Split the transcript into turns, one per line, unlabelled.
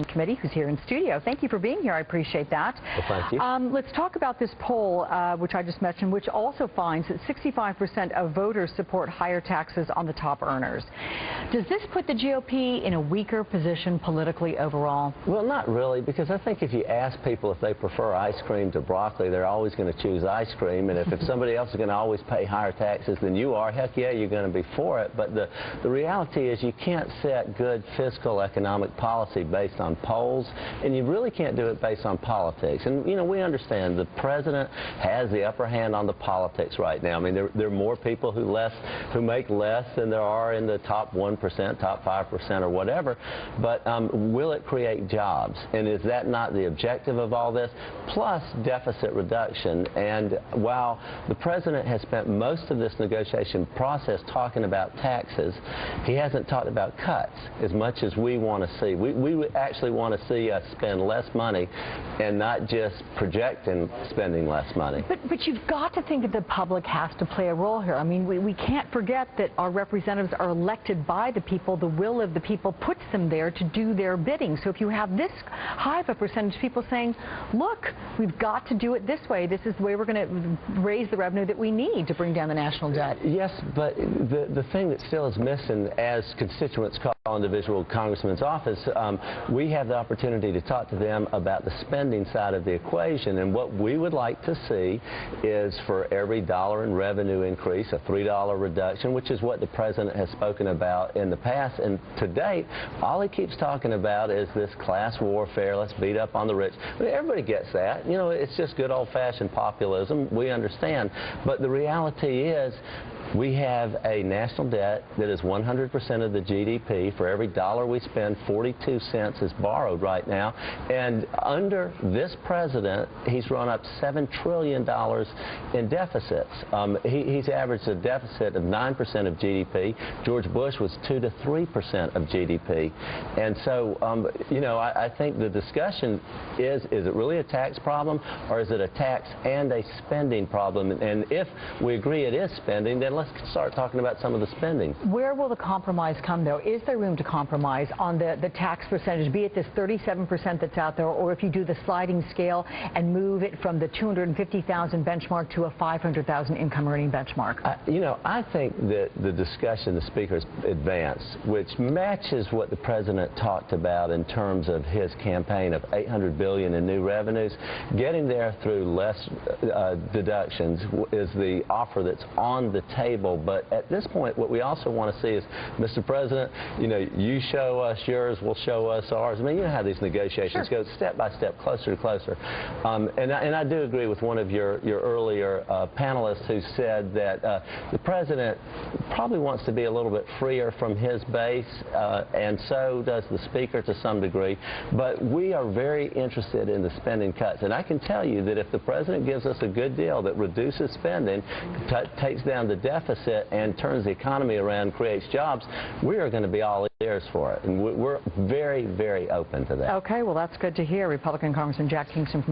Committee, who's here in studio. Thank you for being here. I appreciate that.
Well, thank you.
Let's talk about this poll, which I just mentioned, which also finds that 65% of voters support higher taxes on the top earners. Does this put the GOP in a weaker position politically overall?
Well, not really, because I think if you ask people if they prefer ice cream to broccoli, they're always going to choose ice cream. And if somebody else is going to always pay higher taxes than you are, heck yeah, you're going to be for it. But the reality is you can't set good fiscal economic policy based on polls, and you really can't do it based on politics. And, you know, we understand the president has the upper hand on the politics right now. I mean, there are more people who make less than there are in the top 1%, top 5% or whatever. But will it create jobs? And is that not the objective of all this? Plus deficit reduction. And while the president has spent most of this negotiation process talking about taxes, he hasn't talked about cuts as much as we want to see. We actually want to see us spend less money and not just projecting spending less money.
But you've got to think that the public has to play a role here. I mean, we can't forget that our representatives are elected by the people. The will of the people puts them there to do their bidding. So if you have this high of a percentage of people saying, look, we've got to do it this way. This is the way we're going to raise the revenue that we need to bring down the national debt.
Yes, but the thing that still is missing as constituents call individual congressman's office, we have the opportunity to talk to them about the spending side of the equation. And what we would like to see is for every dollar in revenue increase, a $3 reduction, which is what the president has spoken about in the past. And to date, all he keeps talking about is this class warfare. Let's beat up on the rich. I mean, everybody gets that. You know, it's just good old-fashioned populism. We understand. But the reality is, we have a national debt that is 100% of the GDP. For every dollar we spend, 42 cents is borrowed right now. And under this president, he's run up $7 trillion in deficits. He's averaged a deficit of 9% of GDP. George Bush was 2 to 3% of GDP. And so, you know, I think the discussion is it really a tax problem, or is it a tax and a spending problem? And if we agree it is spending, then let's start talking about some of the spending.
Where will the compromise come, though? Is there room to compromise on the tax percentage, be it this 37% that's out there, or if you do the sliding scale and move it from the 250,000 benchmark to a 500,000 income earning benchmark?
You know, I think that the discussion the speaker's advanced, which matches what the president talked about in terms of his campaign of $800 billion in new revenues, getting there through less deductions is the offer that's on the table. But at this point, what we also want to see is, Mr. President, you know, you show us yours, we'll show us ours. I mean, you know how these negotiations go, step by step, closer and closer. And I do agree with one of your earlier panelists who said that the president probably wants to be a little bit freer from his base, and so does the speaker to some degree. But we are very interested in the spending cuts. And I can tell you that if the president gives us a good deal that reduces spending, takes down the deficit, and turns the economy around, creates jobs, we are going to be all ears for it. And we're very, very open to that.
Okay, well, that's good to hear. Republican Congressman Jack Kingston from